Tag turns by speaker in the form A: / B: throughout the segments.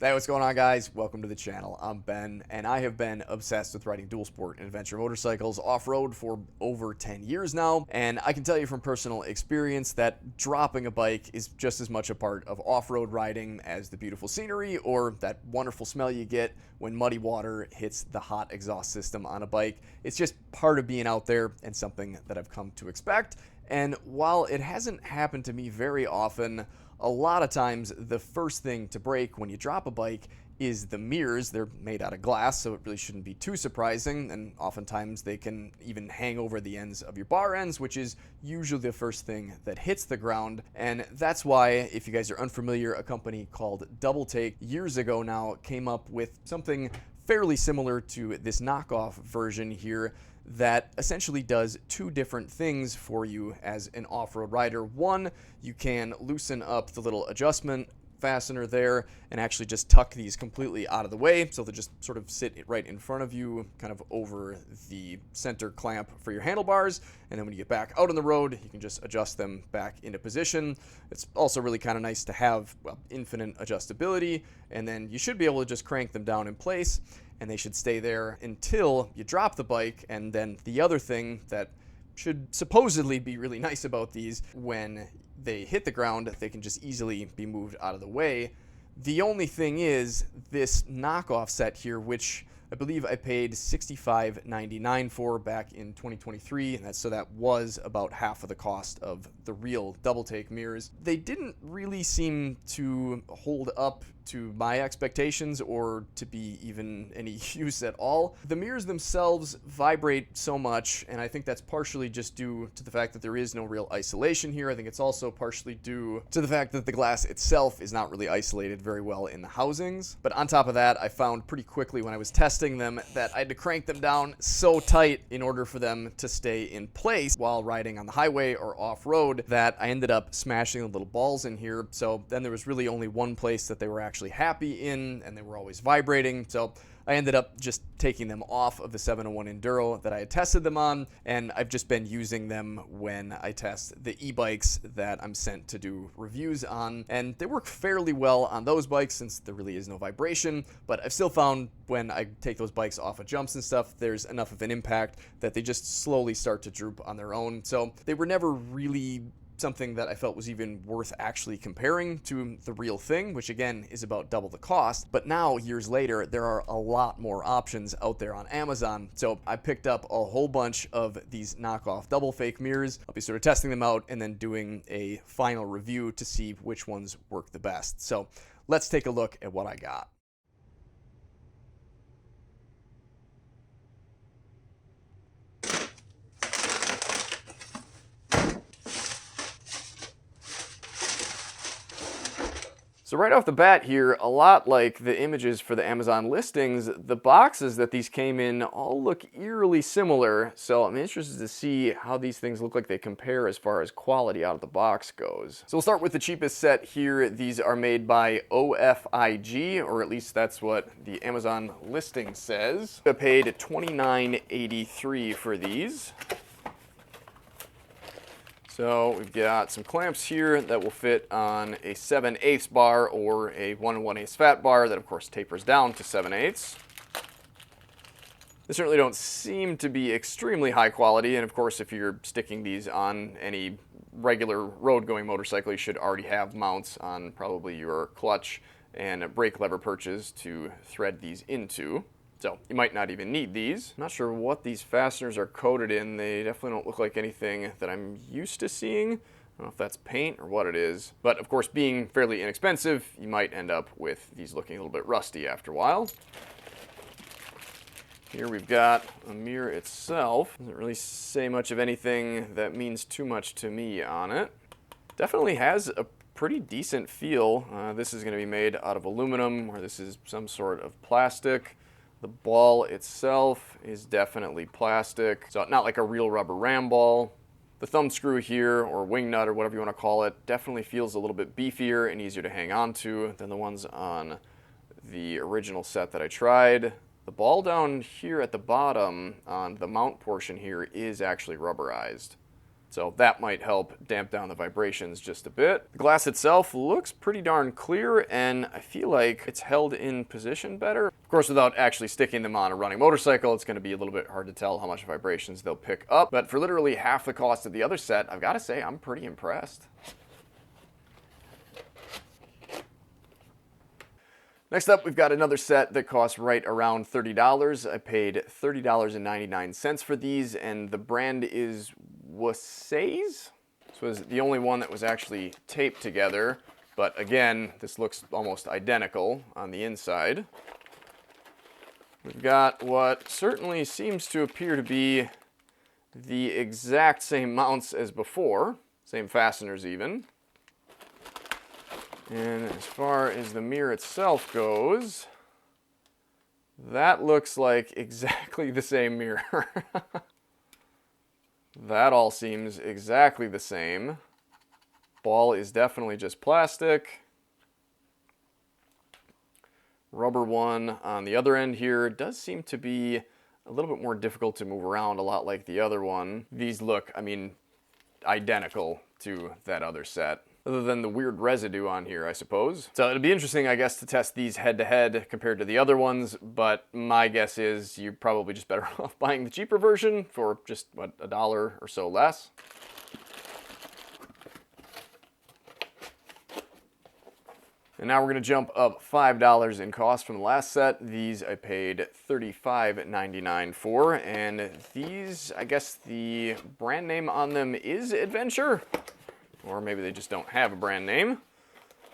A: Hey, what's going on, guys? Welcome to the channel. I'm Ben, and I have been obsessed with riding dual sport and adventure motorcycles off-road for over 10 years now, and I can tell you from personal experience that dropping a bike is just as much a part of off-road riding as the beautiful scenery or that wonderful smell you get when muddy water hits the hot exhaust system on a bike. It's just part of being out there and something that I've come to expect, and while it hasn't happened to me very often, a lot of times the first thing to break when you drop a bike is the mirrors. They're made out of glass, so it really shouldn't be too surprising, and oftentimes they can even hang over the ends of your bar ends, which is usually the first thing that hits the ground. And that's why, if you guys are unfamiliar, a company called Double Take years ago now came up with something fairly similar to this knockoff version here that essentially does two different things for you as an off-road rider. One, you can loosen up the little adjustment fastener there and actually just tuck these completely out of the way, so they just sort of sit right in front of you, kind of over the center clamp for your handlebars, and then when you get back out on the road, you can just adjust them back into position. It's also really kind of nice to have, well, infinite adjustability, and then you should be able to just crank them down in place, and they should stay there until you drop the bike. And then the other thing that should supposedly be really nice about these, when they hit the ground, they can just easily be moved out of the way. The only thing is this knockoff set here, which I believe I paid $65.99 for back in 2023, and so that was about half of the cost of the real Double Take mirrors. They didn't really seem to hold up to my expectations or to be even any use at all. The mirrors themselves vibrate so much, and I think that's partially just due to the fact that there is no real isolation here. I think it's also partially due to the fact that the glass itself is not really isolated very well in the housings. But on top of that, I found pretty quickly when I was testing them that I had to crank them down so tight in order for them to stay in place while riding on the highway or off-road that I ended up smashing the little balls in here. So then there was really only one place that they were actually happy in, and they were always vibrating. So I ended up just taking them off of the 701 Enduro that I had tested them on, and I've just been using them when I test the e-bikes that I'm sent to do reviews on, and they work fairly well on those bikes since there really is no vibration. But I've still found when I take those bikes off of jumps and stuff, there's enough of an impact that they just slowly start to droop on their own. So they were never really something that I felt was even worth actually comparing to the real thing, which again is about double the cost. But now, years later, there are a lot more options out there on Amazon. So I picked up a whole bunch of these knockoff double fake mirrors. I'll be sort of testing them out and then doing a final review to see which ones work the best. So let's take a look at what I got. So right off the bat here, a lot like the images for the Amazon listings, the boxes that these came in all look eerily similar. So I'm interested to see how these things look like they compare as far as quality out of the box goes. So we'll start with the cheapest set here. These are made by OFIG, or at least that's what the Amazon listing says. I paid $29.83 for these. So we've got some clamps here that will fit on a 7/8 bar or a 1 1/8 fat bar that of course tapers down to 7/8. They certainly don't seem to be extremely high quality, and of course if you're sticking these on any regular road-going motorcycle, you should already have mounts on probably your clutch and brake lever perches to thread these into. So you might not even need these. I'm not sure what these fasteners are coated in. They definitely don't look like anything that I'm used to seeing. I don't know if that's paint or what it is. But of course, being fairly inexpensive, you might end up with these looking a little bit rusty after a while. Here we've got a mirror itself. Doesn't really say much of anything that means too much to me on it. Definitely has a pretty decent feel. This is going to be made out of aluminum, or this is some sort of plastic. The ball itself is definitely plastic, so not like a real rubber ram ball. The thumb screw here, or wing nut, or whatever you want to call it, definitely feels a little bit beefier and easier to hang on to than the ones on the original set that I tried. The ball down here at the bottom on the mount portion here is actually rubberized. So that might help damp down the vibrations just a bit. The glass itself looks pretty darn clear, and I feel like it's held in position better. Of course, without actually sticking them on a running motorcycle, it's going to be a little bit hard to tell how much vibrations they'll pick up. But for literally half the cost of the other set, I've got to say I'm pretty impressed. Next up, we've got another set that costs right around $30. I paid $30.99 for these, and the brand is OFIG. This was the only one that was actually taped together, but again, this looks almost identical on the inside. We've got what certainly seems to appear to be the exact same mounts as before, same fasteners even. And as far as the mirror itself goes, that looks like exactly the same mirror. That all seems exactly the same. Ball is definitely just plastic. Rubber one on the other end here does seem to be a little bit more difficult to move around, a lot like the other one. These look, I mean, identical to that other set, other than the weird residue on here, I suppose. So it'll be interesting, I guess, to test these head-to-head compared to the other ones, but my guess is you're probably just better off buying the cheaper version for just, what, $1 or so less. And now we're going to jump up $5 in cost from the last set. These I paid $35.99 for, and these, I guess the brand name on them is Adventure. Or maybe they just don't have a brand name.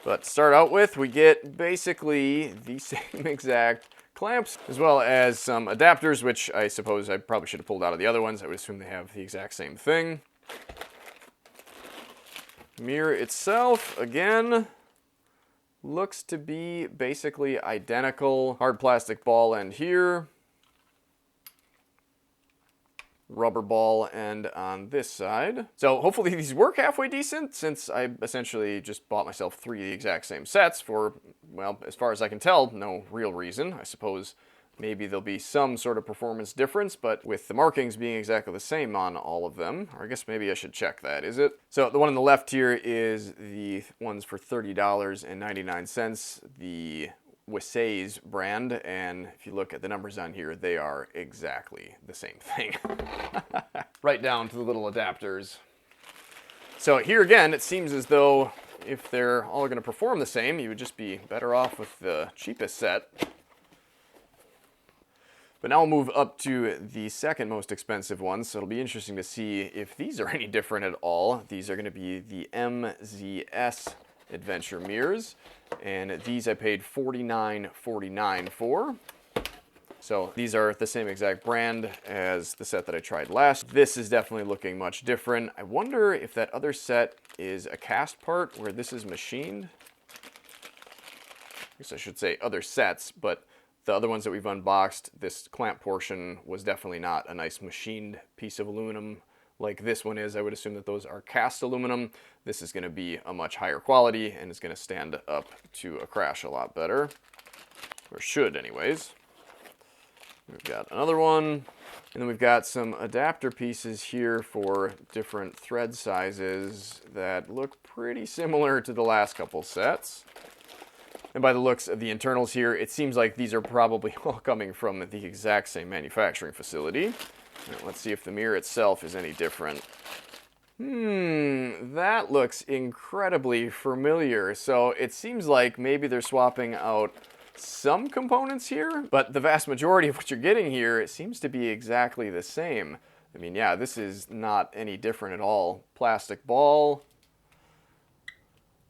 A: But to start out with, we get basically the same exact clamps, as well as some adapters, which I suppose I probably should have pulled out of the other ones. I would assume they have the exact same thing. Mirror itself, again, looks to be basically identical. Hard plastic ball end here. Rubber ball end on this side. So hopefully these work halfway decent, since I essentially just bought myself 3 of the exact same sets for, well, as far as I can tell, no real reason. I suppose maybe there'll be some sort of performance difference, but with the markings being exactly the same on all of them, or I guess maybe I should check that, is it? So the one on the left here is the ones for $30.99, the OFIG brand, and if you look at the numbers on here, they are exactly the same thing. Right down to the little adapters. So here again, it seems as though if they're all going to perform the same, you would just be better off with the cheapest set. But now we'll move up to the second most expensive one, so it'll be interesting to see if these are any different at all. These are going to be the MZS Adventure mirrors, and these I paid $49.49 for. So these are the same exact brand as the set that I tried last. This is definitely looking much different. I wonder if that other set is a cast part where this is machined. I guess I should say other sets, but the other ones that we've unboxed, this clamp portion was definitely not a nice machined piece of aluminum like this one is. I would assume that those are cast aluminum. This is going to be a much higher quality and is going to stand up to a crash a lot better, or should anyways. We've got another one, and then we've got some adapter pieces here for different thread sizes that look pretty similar to the last couple sets. And by the looks of the internals here, it seems like these are probably all coming from the exact same manufacturing facility. Right, let's see if the mirror itself is any different. That looks incredibly familiar. So it seems like maybe they're swapping out some components here, but the vast majority of what you're getting here, it seems to be exactly the same. I mean, yeah, this is not any different at all. Plastic ball,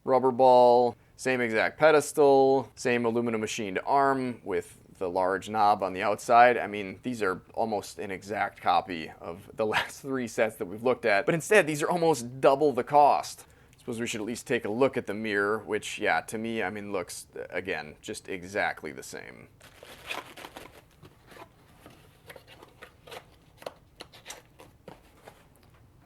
A: rubber ball, same exact pedestal, same aluminum machined arm with the large knob on the outside. I mean, these are almost an exact copy of the last 3 sets that we've looked at, but instead these are almost double the cost. I suppose we should at least take a look at the mirror, which, yeah, to me, I mean, looks, again, just exactly the same.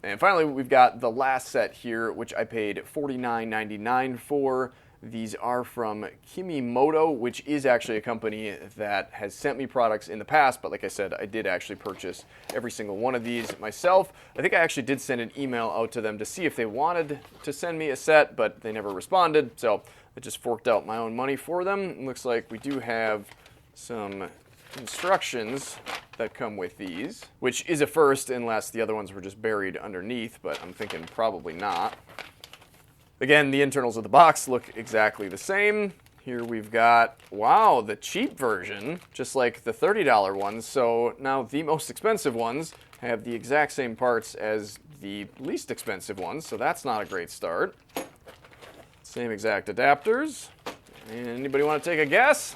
A: And finally, we've got the last set here, which I paid $49.99 for. These are from Kimimoto, which is actually a company that has sent me products in the past, but like I said, I did actually purchase every single one of these myself. I think I actually did send an email out to them to see if they wanted to send me a set, but they never responded, so I just forked out my own money for them. It looks like we do have some instructions that come with these, which is a first unless the other ones were just buried underneath, but I'm thinking probably not. Again, the internals of the box look exactly the same. Here we've got, wow, the cheap version, just like the $30 ones. So now the most expensive ones have the exact same parts as the least expensive ones, so that's not a great start. Same exact adapters. And anybody want to take a guess?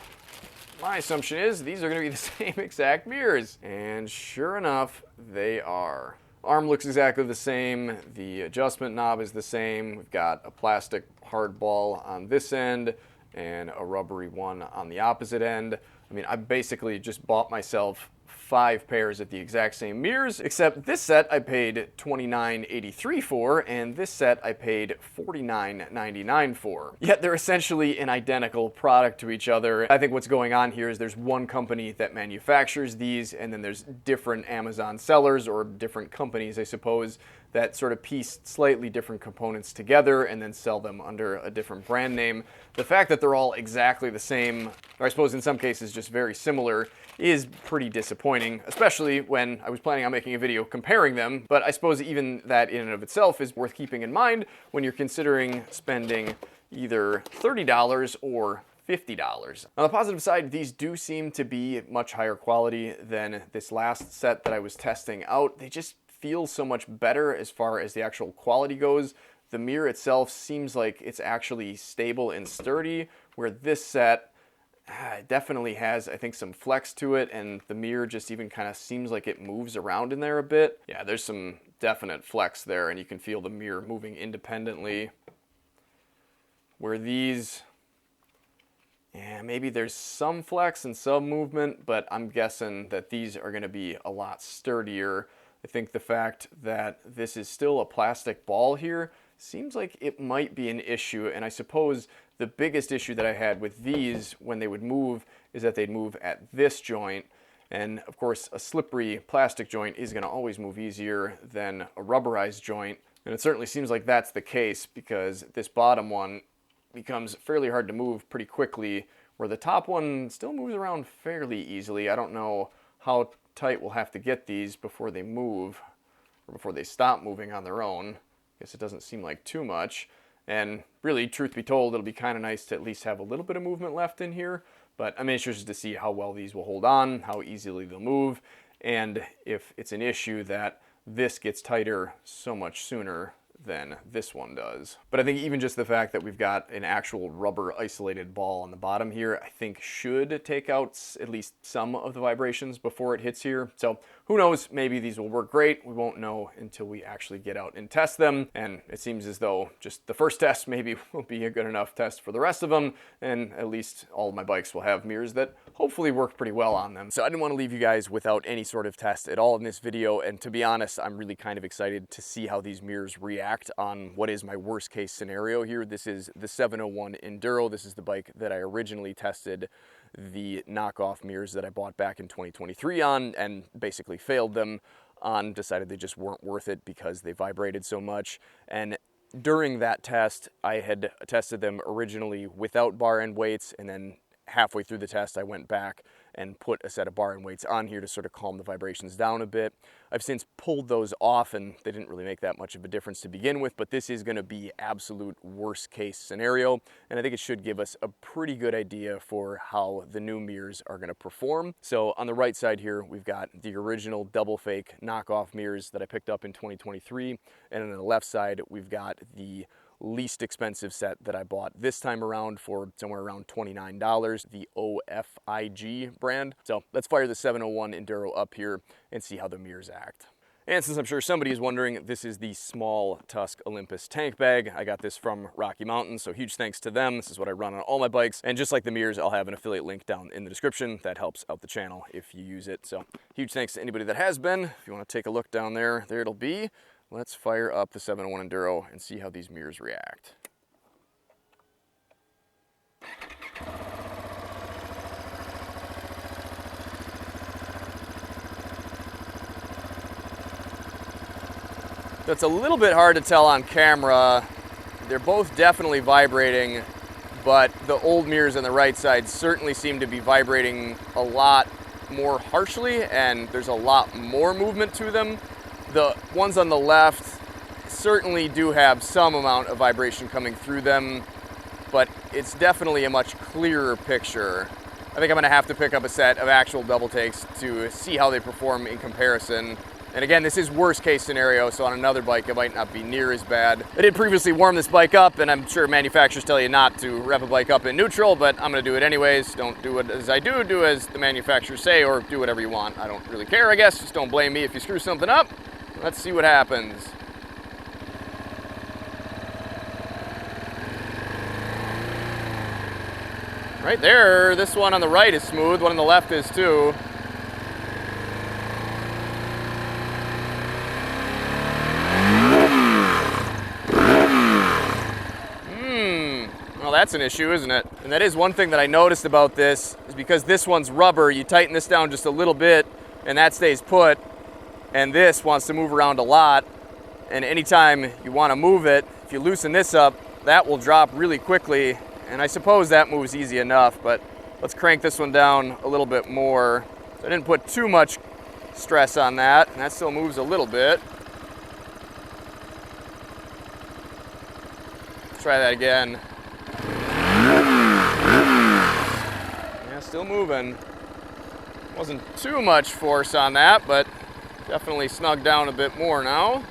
A: My assumption is these are going to be the same exact mirrors. And sure enough, they are. Arm looks exactly the same. The adjustment knob is the same. We've got a plastic hard ball on this end and a rubbery one on the opposite end. I mean, I basically just bought myself 5 pairs of the exact same mirrors, except this set I paid $29.83 for, and this set I paid $49.99 for. Yet they're essentially an identical product to each other. I think what's going on here is there's one company that manufactures these, and then there's different Amazon sellers, or different companies, I suppose, that sort of piece slightly different components together and then sell them under a different brand name. The fact that they're all exactly the same, or I suppose in some cases just very similar, is pretty disappointing, especially when I was planning on making a video comparing them, but I suppose even that in and of itself is worth keeping in mind when you're considering spending either $30 or $50. On the positive side, these do seem to be much higher quality than this last set that I was testing out. They just feel so much better as far as the actual quality goes. The mirror itself seems like it's actually stable and sturdy, where this set definitely has, I think, some flex to it, and the mirror just even kind of seems like it moves around in there a bit. Yeah, there's some definite flex there, and you can feel the mirror moving independently. Where these, yeah, maybe there's some flex and some movement, but I'm guessing that these are going to be a lot sturdier. I think the fact that this is still a plastic ball here seems like it might be an issue, and I suppose the biggest issue that I had with these when they would move is that they'd move at this joint, and of course a slippery plastic joint is going to always move easier than a rubberized joint, and it certainly seems like that's the case because this bottom one becomes fairly hard to move pretty quickly, where the top one still moves around fairly easily. I don't know how tight we'll have to get these before they move, or before they stop moving on their own. I guess it doesn't seem like too much. And really, truth be told, it'll be kind of nice to at least have a little bit of movement left in here. But I'm interested to see how well these will hold on, how easily they'll move, and if it's an issue that this gets tighter so much sooner than this one does. But I think even just the fact that we've got an actual rubber isolated ball on the bottom here, I think should take out at least some of the vibrations before it hits here. So who knows, maybe these will work great. We won't know until we actually get out and test them. And it seems as though just the first test maybe will be a good enough test for the rest of them. And at least all of my bikes will have mirrors that hopefully work pretty well on them. So I didn't want to leave you guys without any sort of test at all in this video. And to be honest, I'm really kind of excited to see how these mirrors react on what is my worst case scenario here. This is the 701 Enduro. This is the bike that I originally tested the knockoff mirrors that I bought back in 2023 on, and basically failed them on, decided they just weren't worth it because they vibrated so much. And during that test, I had tested them originally without bar end weights, and then halfway through the test I went back and put a set of bar end weights on here to sort of calm the vibrations down a bit. I've since pulled those off, and they didn't really make that much of a difference to begin with, but this is going to be absolute worst case scenario, and I think it should give us a pretty good idea for how the new mirrors are going to perform. So on the right side here, we've got the original double fake knockoff mirrors that I picked up in 2023, and on the left side we've got the least expensive set that I bought this time around for somewhere around $29, the OFIG brand. So let's fire the 701 Enduro up here and see how the mirrors act. And since I'm sure somebody is wondering, this is the small Tusk Olympus tank bag. I got this from Rocky Mountain, so huge thanks to them. This is what I run on all my bikes. And just like the mirrors, I'll have an affiliate link down in the description. That helps out the channel if you use it. So huge thanks to anybody that has been. If you want to take a look down there, there it'll be. Let's fire up the 701 Enduro and see how these mirrors react.
B: So it's a little bit hard to tell on camera. They're both definitely vibrating, but the old mirrors on the right side certainly seem to be vibrating a lot more harshly, and there's a lot more movement to them. The ones on the left certainly do have some amount of vibration coming through them, but it's definitely a much clearer picture. I think I'm going to have to pick up a set of actual double takes to see how they perform in comparison. And again, this is worst case scenario, so on another bike it might not be near as bad. I did previously warm this bike up, and I'm sure manufacturers tell you not to rev a bike up in neutral, but I'm going to do it anyways. Don't do it as I do, do as the manufacturers say, or do whatever you want. I don't really care, I guess. Just don't blame me if you screw something up. Let's see what happens. Right there, this one on the right is smooth, one on the left is too. Well, that's an issue, isn't it? And that is one thing that I noticed about this, is because this one's rubber, you tighten this down just a little bit and that stays put, and this wants to move around a lot, and anytime you want to move it, if you loosen this up, that will drop really quickly, and I suppose that moves easy enough, but let's crank this one down a little bit more. So I didn't put too much stress on that, and that still moves a little bit. Try that again. Yeah, still moving. Wasn't too much force on that, but definitely snugged down a bit more now.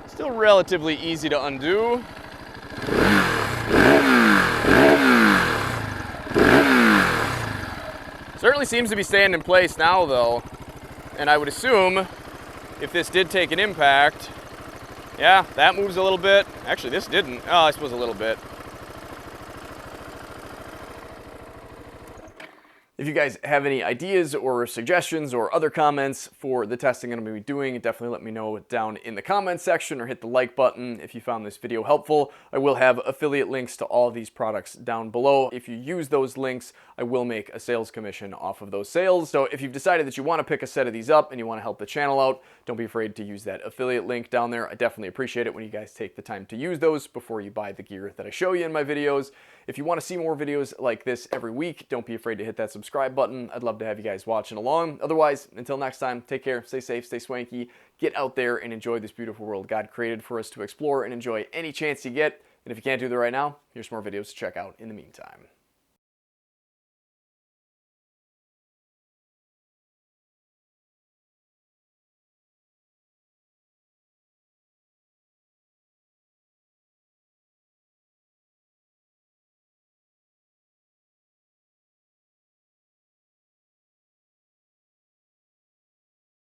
B: Still relatively easy to undo. Certainly seems to be staying in place now, though. And I would assume if this did take an impact, yeah, that moves a little bit. Actually, this didn't. Oh, I suppose a little bit.
A: If you guys have any ideas or suggestions or other comments for the testing I'm going to be doing, definitely let me know down in the comments section or hit the like button if you found this video helpful. I will have affiliate links to all of these products down below. If you use those links, I will make a sales commission off of those sales. So if you've decided that you want to pick a set of these up and you want to help the channel out, don't be afraid to use that affiliate link down there. I definitely appreciate it when you guys take the time to use those before you buy the gear that I show you in my videos. If you want to see more videos like this every week, don't be afraid to hit that subscribe button. I'd love to have you guys watching along. Otherwise, until next time, take care, stay safe, stay swanky, get out there and enjoy this beautiful world God created for us to explore and enjoy any chance you get. And if you can't do that right now, here's more videos to check out in the meantime.